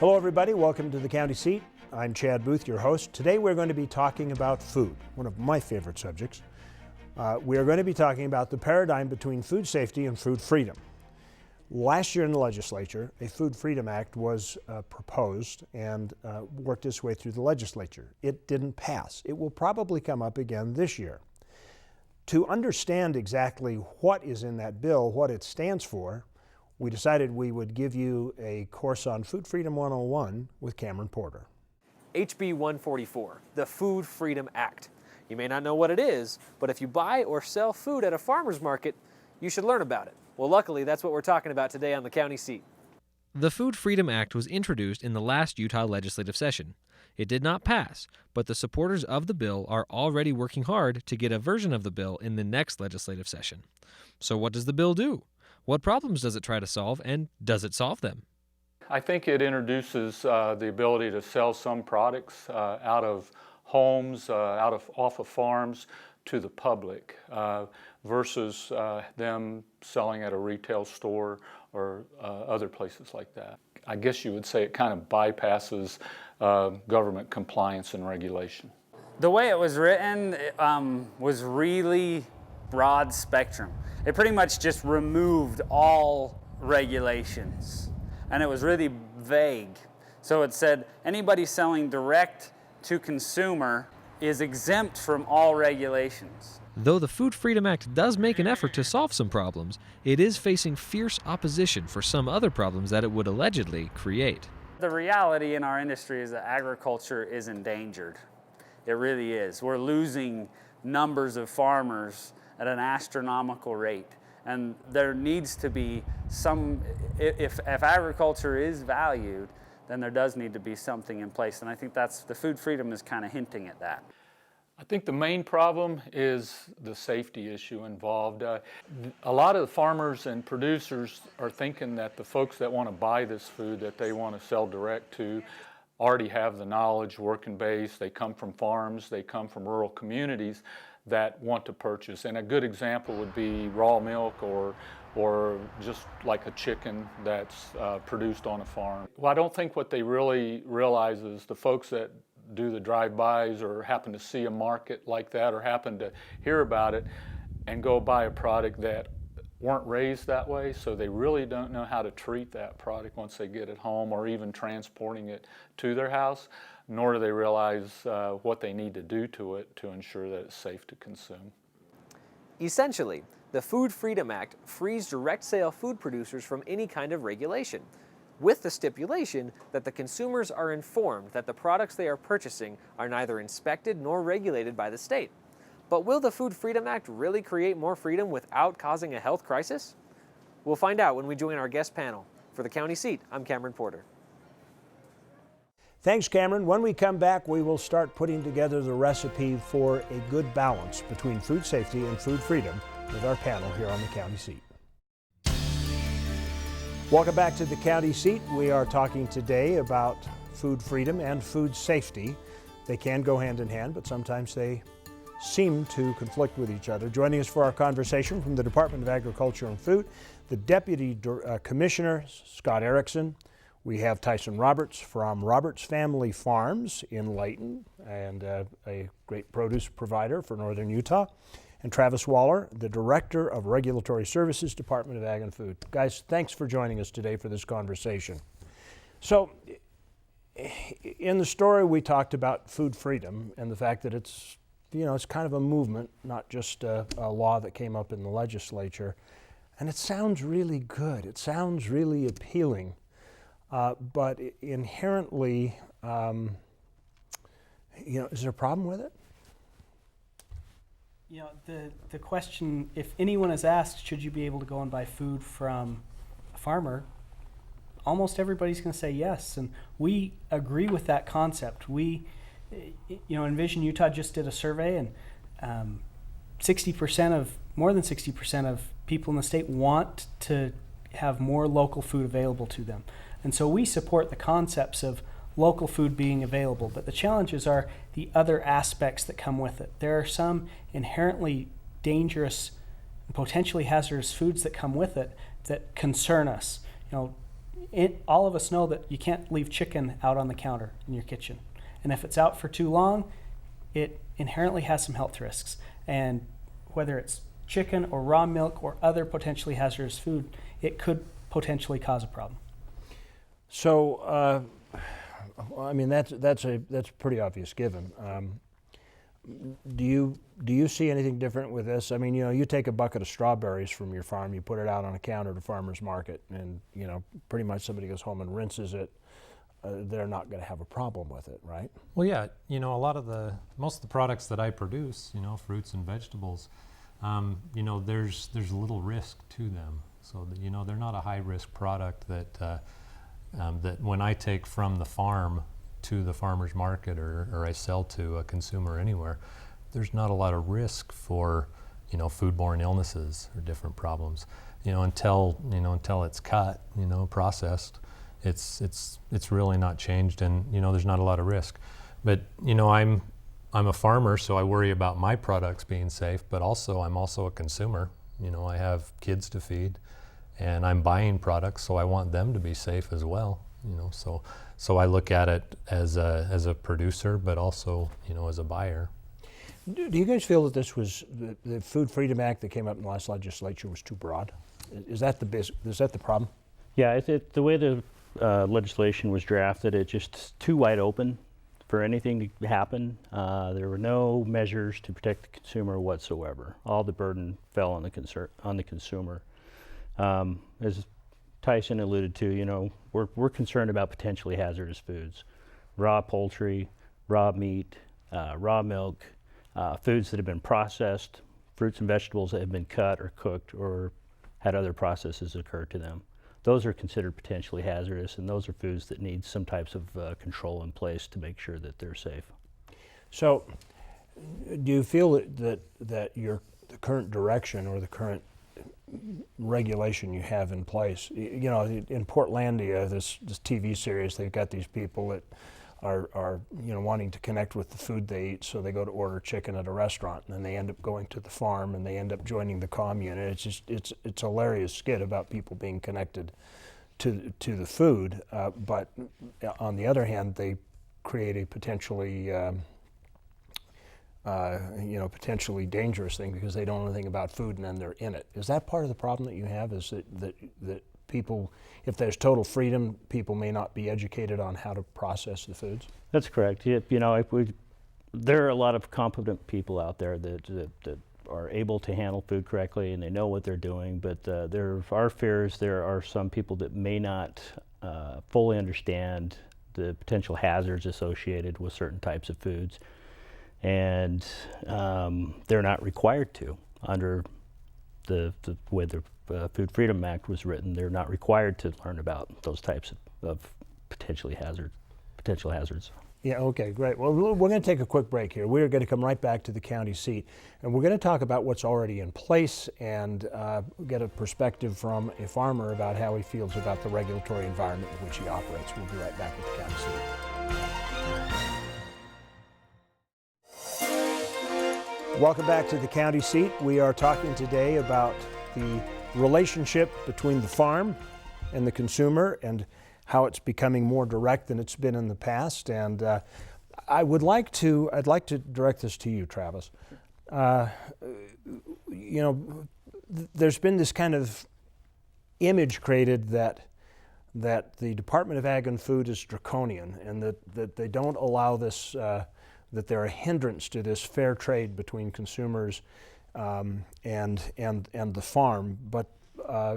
Hello everybody, welcome to the County Seat. I'm Chad Booth, your host. Today we're going to be talking about food, one of my favorite subjects. We are going to be talking about the paradigm between food safety and food freedom. Last year in the legislature, a Food Freedom Act was proposed and worked its way through the legislature. It didn't pass. It will probably come up again this year. To understand exactly what is in that bill, what it stands for, we decided we would give you a course on Food Freedom 101 with Cameron Porter. HB 144, the Food Freedom Act. You may not know what it is, but if you buy or sell food at a farmer's market, you should learn about it. Well, luckily, that's what we're talking about today on the County Seat. The Food Freedom Act was introduced in the last Utah legislative session. It did not pass, but the supporters of the bill are already working hard to get a version of the bill in the next legislative session. So what does the bill do? What problems does it try to solve, and does it solve them? I think it introduces the ability to sell some products out of homes, off of farms to the public versus them selling at a retail store or other places like that. I guess you would say it kind of bypasses government compliance and regulation. The way it was written was really broad spectrum. It pretty much just removed all regulations, and it was really vague. So it said anybody selling direct to consumer is exempt from all regulations. Though the Food Freedom Act does make an effort to solve some problems, it is facing fierce opposition for some other problems that it would allegedly create. The reality in our industry is that agriculture is endangered. It really is. We're losing numbers of farmers at an astronomical rate. And there needs to be some, if agriculture is valued, then there does need to be something in place. And I think the food freedom is kind of hinting at that. I think the main problem is the safety issue involved. A lot of the farmers and producers are thinking that the folks that want to buy this food that they want to sell direct to already have the knowledge, working base, they come from farms, they come from rural communities that want to purchase. And a good example would be raw milk or just like a chicken that's produced on a farm. Well, I don't think what they really realize is the folks that do the drive-bys or happen to see a market like that or happen to hear about it and go buy a product that weren't raised that way, so they really don't know how to treat that product once they get it home or even transporting it to their house, nor do they realize what they need to do to it to ensure that it's safe to consume. Essentially, the Food Freedom Act frees direct sale food producers from any kind of regulation, with the stipulation that the consumers are informed that the products they are purchasing are neither inspected nor regulated by the state. But will the Food Freedom Act really create more freedom without causing a health crisis? We'll find out when we join our guest panel. For the County Seat, I'm Cameron Porter. Thanks, Cameron. When we come back, we will start putting together the recipe for a good balance between food safety and food freedom with our panel here on the County Seat. Welcome back to the County Seat. We are talking today about food freedom and food safety. They can go hand in hand, but sometimes they seem to conflict with each other. Joining us for our conversation from the Department of Agriculture and Food, the Deputy Commissioner, Scott Erickson. We have Tyson Roberts from Roberts Family Farms in Layton and a great produce provider for northern Utah. And Travis Waller, the Director of Regulatory Services, Department of Ag and Food. Guys, thanks for joining us today for this conversation. So, in the story we talked about food freedom and the fact that it's kind of a movement, not just a law that came up in the legislature. And it sounds really good. It sounds really appealing. But inherently, is there a problem with it? The question, if anyone is asked, should you be able to go and buy food from a farmer, almost everybody's going to say yes. And we agree with that concept. We, Envision Utah just did a survey, and more than 60% of people in the state want to have more local food available to them. And so we support the concepts of local food being available, but the challenges are the other aspects that come with it. There are some inherently dangerous, potentially hazardous foods that come with it that concern us. all of us know that you can't leave chicken out on the counter in your kitchen. And if it's out for too long, it inherently has some health risks. And whether it's chicken or raw milk or other potentially hazardous food, it could potentially cause a problem. So, I mean, that's a pretty obvious given. Do you see anything different with this? I mean, you take a bucket of strawberries from your farm, you put it out on a counter at a farmer's market, and pretty much somebody goes home and rinses it. They're not going to have a problem with it, right? Well, yeah, most of the products that I produce, fruits and vegetables, there's little risk to them. So that, they're not a high risk product that when I take from the farm to the farmer's market or I sell to a consumer anywhere, there's not a lot of risk for foodborne illnesses or different problems. Until it's cut, processed, it's really not changed, and there's not a lot of risk. But I'm a farmer, so I worry about my products being safe, but I'm also a consumer. I have kids to feed, and I'm buying products, so I want them to be safe as well. So I look at it as a producer, but also as a buyer. Do you guys feel that this was the Food Freedom Act that came up in the last legislature was too broad? Is that the problem? Yeah, the way the legislation was drafted, it just too wide open for anything to happen. There were no measures to protect the consumer whatsoever. All the burden fell on the consumer. As Tyson alluded to, we're concerned about potentially hazardous foods, raw poultry, raw meat, raw milk, foods that have been processed, fruits and vegetables that have been cut or cooked or had other processes occur to them. Those are considered potentially hazardous, and those are foods that need some types of control in place to make sure that they're safe. So, do you feel that the current direction or the current regulation you have in place, in Portlandia, this TV series, they've got these people that are wanting to connect with the food they eat, so they go to order chicken at a restaurant, and then they end up going to the farm, and they end up joining the commune. And it's a hilarious skit about people being connected to the food, but on the other hand, they create a potentially potentially dangerous thing because they don't know anything about food, and then they're in it. Is that part of the problem that you have? Is that people, if there's total freedom, people may not be educated on how to process the foods? That's correct. There are a lot of competent people out there that are able to handle food correctly, and they know what they're doing, but there are fears. There are some people that may not fully understand the potential hazards associated with certain types of foods, and they're not required to under the way the Food Freedom Act was written. They're not required to learn about those types of potential hazards. Yeah, okay, great. Well, we're going to take a quick break here. We're going to come right back to the county seat, and we're going to talk about what's already in place and get a perspective from a farmer about how he feels about the regulatory environment in which he operates. We'll be right back with the county seat. Welcome back to the county seat. We are talking today about the relationship between the farm and the consumer and how it's becoming more direct than it's been in the past. And I'd like to direct this to you, Travis. There's been this kind of image created that the Department of Ag and Food is draconian, and that they don't allow this, that they're a hindrance to this fair trade between consumers and the farm. But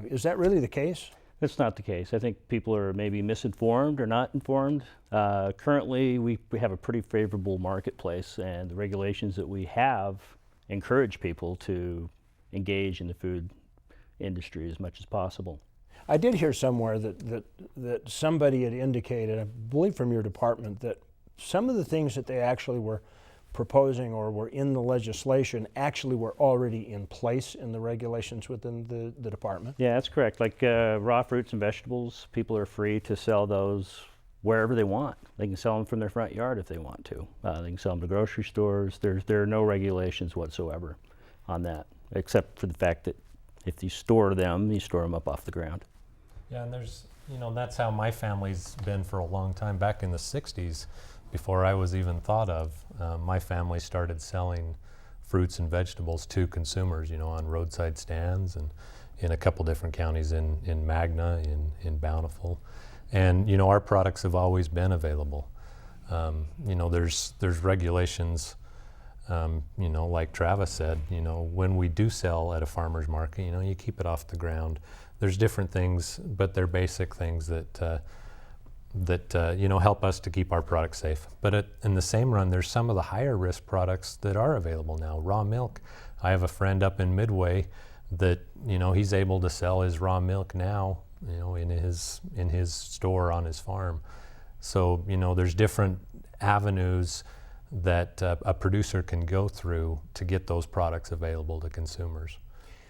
is that really the case? That's not the case. I think people are maybe misinformed or not informed. Currently, we have a pretty favorable marketplace, and the regulations that we have encourage people to engage in the food industry as much as possible. I did hear somewhere that somebody had indicated, I believe from your department, that some of the things that they actually were proposing or were in the legislation actually were already in place in the regulations within the department? Yeah, that's correct. Like raw fruits and vegetables, people are free to sell those wherever they want. They can sell them from their front yard if they want to. They can sell them to grocery stores. There are no regulations whatsoever on that, except for the fact that if you store them up off the ground. Yeah, and there's you know, that's how my family's been for a long time. Back in the 60s, before I was even thought of, my family started selling fruits and vegetables to consumers, you know, on roadside stands and in a couple different counties in Magna, in Bountiful. And, you know, our products have always been available. You know, there's regulations, you know, like Travis said, you know, when we do sell at a farmer's market, you know, you keep it off the ground. There's different things, but they're basic things that you know, help us to keep our products safe. But in the same run, there's some of the higher risk products that are available now. Raw milk. I have a friend up in Midway that, you know, he's able to sell his raw milk now, you know, in his store on his farm. So, you know, there's different avenues that a producer can go through to get those products available to consumers.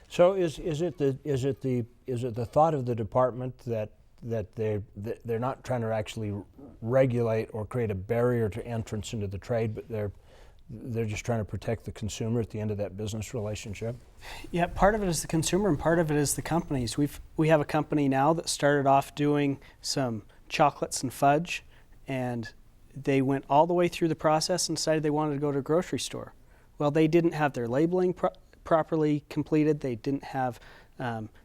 So is it the thought of the department that they're not trying to actually regulate or create a barrier to entrance into the trade, but they're just trying to protect the consumer at the end of that business relationship? Yeah, part of it is the consumer and part of it is the companies. We have a company now that started off doing some chocolates and fudge, and they went all the way through the process and decided they wanted to go to a grocery store. Well, they didn't have their labeling properly completed. They didn't have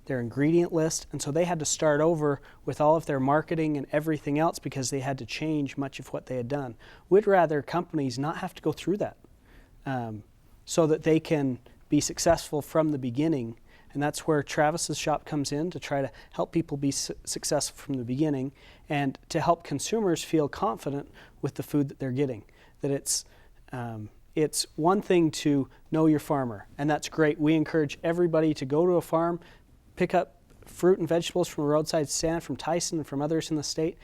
their ingredient list, and so they had to start over with all of their marketing and everything else because they had to change much of what they had done. We'd rather companies not have to go through that so that they can be successful from the beginning, and that's where Travis's shop comes in, to try to help people be successful from the beginning and to help consumers feel confident with the food that they're getting, that it's one thing to know your farmer, and that's great. We encourage everybody to go to a farm, pick up fruit and vegetables from a roadside stand, from Tyson and from others in the state.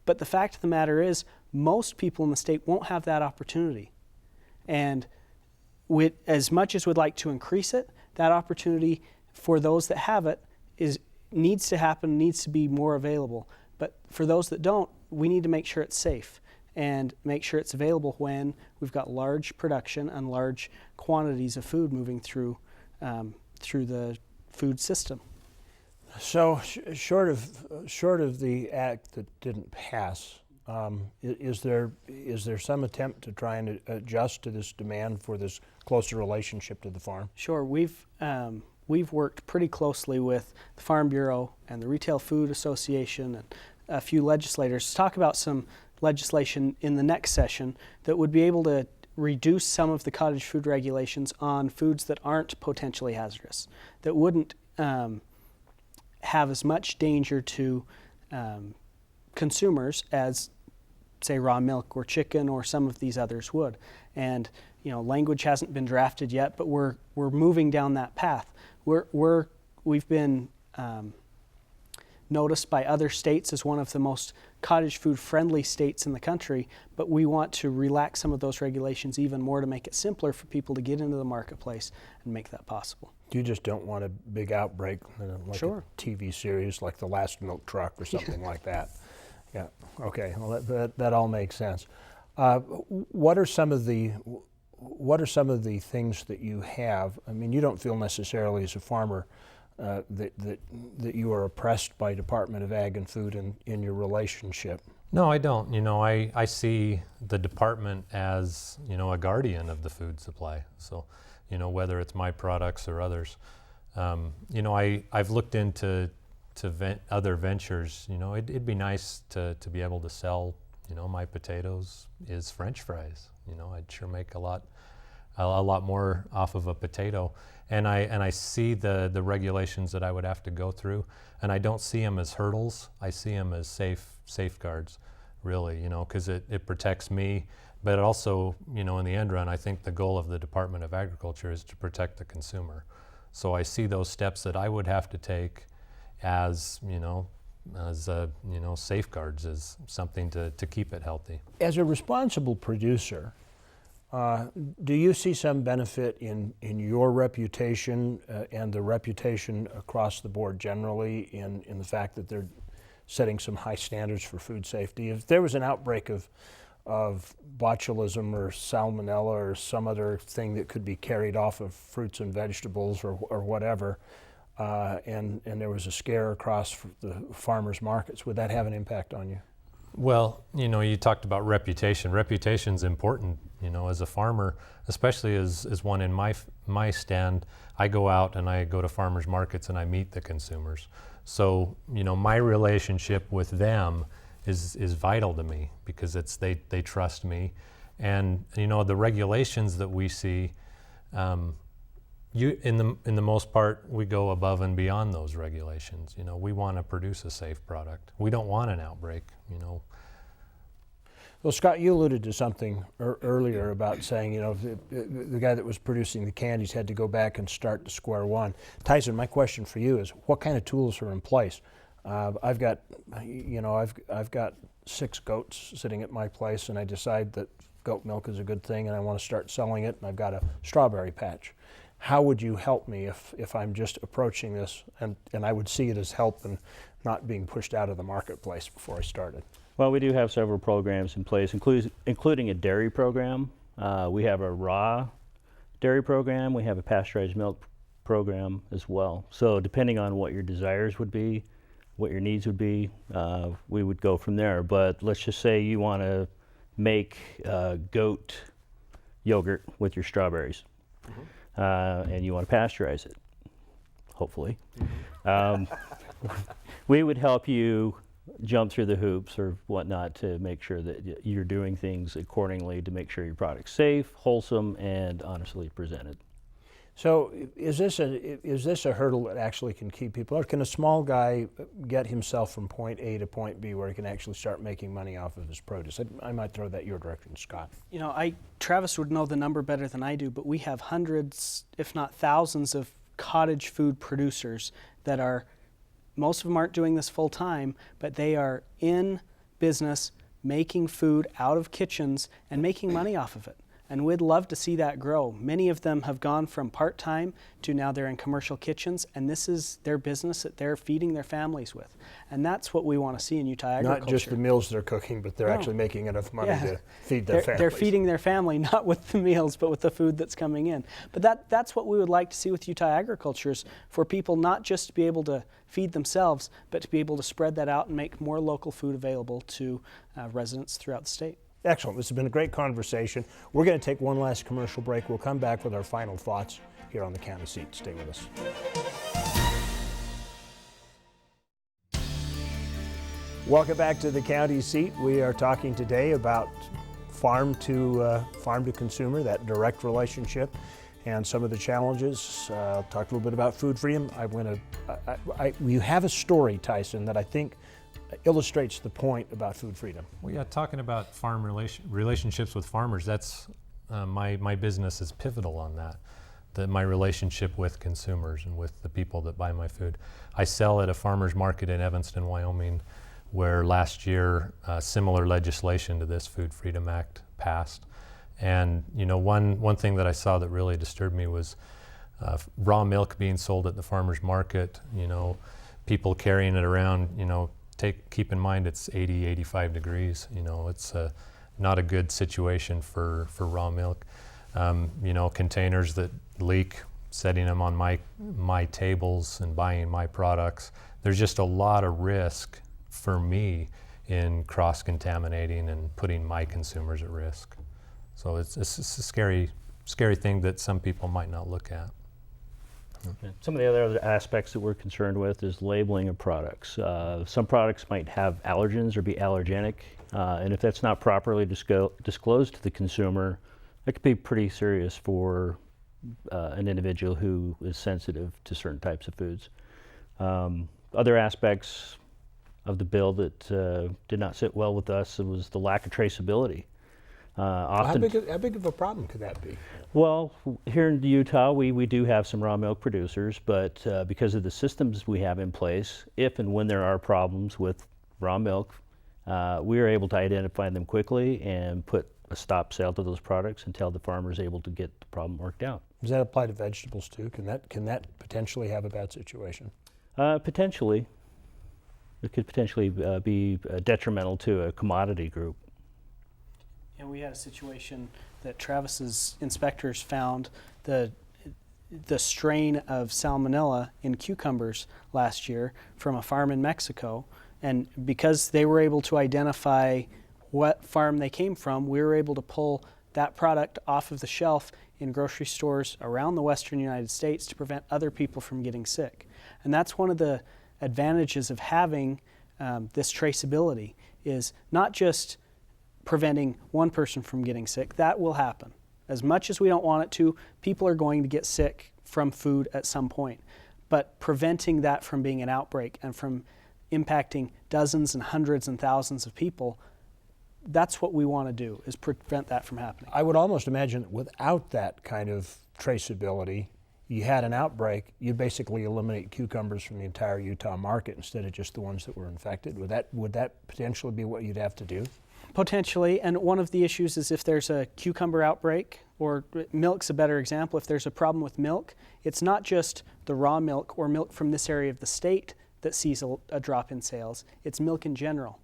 But the fact of the matter is, most people in the state won't have that opportunity. And as much as we'd like to increase it, that opportunity for those that have it needs to happen, needs to be more available. But for those that don't, we need to make sure it's safe and make sure it's available when we've got large production and large quantities of food moving through the food system. So, short of the act that didn't pass, is there some attempt to try and adjust to this demand for this closer relationship to the farm? Sure, we've worked pretty closely with the Farm Bureau and the Retail Food Association and a few legislators to talk about some legislation in the next session that would be able to reduce some of the cottage food regulations on foods that aren't potentially hazardous, that wouldn't have as much danger to consumers as, say, raw milk or chicken or some of these others would. And you know, language hasn't been drafted yet, but we're moving down that path. We've been noticed by other states as one of the most cottage food friendly states in the country, but we want to relax some of those regulations even more to make it simpler for people to get into the marketplace and make that possible. You just don't want a big outbreak, like Sure. a TV series like The Last Milk Truck or something like that. Yeah, okay, well that all makes sense. What are some of the things that you have? I mean, you don't feel necessarily as a farmer that you are oppressed by Department of Ag and Food in your relationship. No, I don't. You know, I see the department as, you know, a guardian of the food supply. So, you know, whether it's my products or others, you know, I've looked into other ventures. You know, it'd be nice to be able to sell, you know, my potatoes is French fries. You know, I'd sure make a lot more off of a potato. And I see the regulations that I would have to go through, and I don't see them as hurdles. I see them as safeguards, really, you know, because it protects me. But also, you know, in the end run, I think the goal of the Department of Agriculture is to protect the consumer. So I see those steps that I would have to take as, you know, safeguards, as something to keep it healthy. As a responsible producer, do you see some benefit in your reputation and the reputation across the board generally in the fact that they're setting some high standards for food safety? If there was an outbreak of botulism or salmonella or some other thing that could be carried off of fruits and vegetables or whatever, and there was a scare across the farmers markets, would that have an impact on you? Well, you know, you talked about reputation. Reputation's important, you know, as a farmer, especially as one in my stand. I go out and I go to farmers markets and I meet the consumers. So, you know, my relationship with them is vital to me because they trust me. And, you know, the regulations that we see, in the most part, we go above and beyond those regulations. You know, we want to produce a safe product. We don't want an outbreak, you know. Well, Scott, you alluded to something earlier about saying, you know, the guy that was producing the candies had to go back and start to square one. Tyson, my question for you is, what kind of tools are in place? I've got 6 goats sitting at my place, and I decide that goat milk is a good thing, and I want to start selling it, and I've got a strawberry patch. How would you help me if I'm just approaching this, and I would see it as help and not being pushed out of the marketplace before I started? Well, we do have several programs in place, including a dairy program. We have a raw dairy program. We have a pasteurized milk program as well. So depending on what your desires would be, what your needs would be, we would go from there. But let's just say you want to make goat yogurt with your strawberries, and you want to pasteurize it, hopefully. We would help you jump through the hoops or whatnot to make sure that you're doing things accordingly to make sure your product's safe, wholesome, and honestly presented. So is this a hurdle that actually can keep people out? Can a small guy get himself from point A to point B where he can actually start making money off of his produce? I might throw that your direction, Scott. You know, Travis would know the number better than I do, but we have hundreds, if not thousands, of cottage food producers that are, most of them aren't doing this full time, but they are in business making food out of kitchens and making money off of it. And we'd love to see that grow. Many of them have gone from part-time to now they're in commercial kitchens, and this is their business that they're feeding their families with. And that's what we want to see in Utah agriculture. Not just the meals they're cooking, but they're actually making enough money to feed their families. They're feeding their family, not with the meals, but with the food that's coming in. But that's what we would like to see with Utah agriculture, is for people not just to be able to feed themselves, but to be able to spread that out and make more local food available to residents throughout the state. Excellent. This has been a great conversation. We're going to take one last commercial break. We'll come back with our final thoughts here on the County Seat. Stay with us. Welcome back to the County Seat. We are talking today about farm to consumer, that direct relationship, and some of the challenges. Talked a little bit about food freedom. You have a story, Tyson, that I think illustrates the point about food freedom. Well, yeah, talking about farm relationships with farmers, that's my business is pivotal on that. My relationship with consumers and with the people that buy my food. I sell at a farmer's market in Evanston, Wyoming, where last year similar legislation to this Food Freedom Act passed. And you know, one thing that I saw that really disturbed me was raw milk being sold at the farmer's market. You know, people carrying it around. You know, keep in mind it's 80, 85 degrees. You know, it's not a good situation for raw milk. You know, containers that leak, setting them on my tables and buying my products. There's just a lot of risk for me in cross-contaminating and putting my consumers at risk. So it's a scary thing that some people might not look at. Some of the other aspects that we're concerned with is labeling of products. Some products might have allergens or be allergenic, and if that's not properly disclosed to the consumer, it could be pretty serious for an individual who is sensitive to certain types of foods. Other aspects of the bill that did not sit well with us was the lack of traceability. How big of a problem could that be? Well, here in Utah, we do have some raw milk producers, but because of the systems we have in place, if and when there are problems with raw milk, we are able to identify them quickly and put a stop sale to those products until the farmer is able to get the problem worked out. Does that apply to vegetables too? Can that potentially have a bad situation? Potentially. It could potentially be detrimental to a commodity group. And we had a situation that Travis's inspectors found the strain of salmonella in cucumbers last year from a farm in Mexico. And because they were able to identify what farm they came from, we were able to pull that product off of the shelf in grocery stores around the western United States to prevent other people from getting sick. And that's one of the advantages of having this traceability, is not just preventing one person from getting sick. That will happen. As much as we don't want it to, people are going to get sick from food at some point. But preventing that from being an outbreak and from impacting dozens and hundreds and thousands of people, that's what we want to do, is prevent that from happening. I would almost imagine that without that kind of traceability, you had an outbreak, you basically eliminate cucumbers from the entire Utah market instead of just the ones that were infected. Would that potentially be what you'd have to do? Potentially, and one of the issues is if there's a cucumber outbreak, or milk's a better example, if there's a problem with milk, it's not just the raw milk or milk from this area of the state that sees a drop in sales, it's milk in general.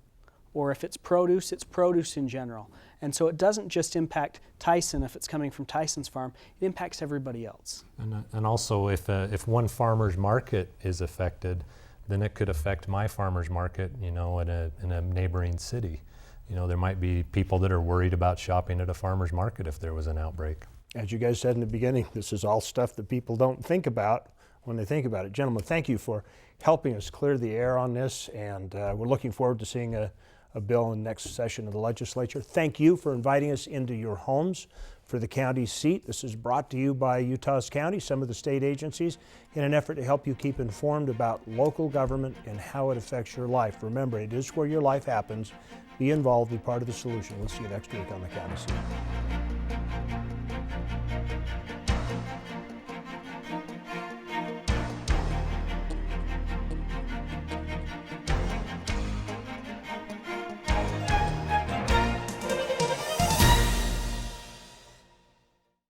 Or if it's produce in general. And so it doesn't just impact Tyson if it's coming from Tyson's farm, it impacts everybody else. And also if one farmer's market is affected, then it could affect my farmer's market, in a neighboring city. There might be people that are worried about shopping at a farmer's market if there was an outbreak. As you guys said in the beginning, this is all stuff that people don't think about when they think about it. Gentlemen, thank you for helping us clear the air on this, and we're looking forward to seeing a bill in the next session of the legislature. Thank you for inviting us into your homes for the county seat. This is brought to you by Utah's county, some of the state agencies, in an effort to help you keep informed about local government and how it affects your life. Remember, it is where your life happens. Be involved, be part of the solution. We'll see you next week on the county seat.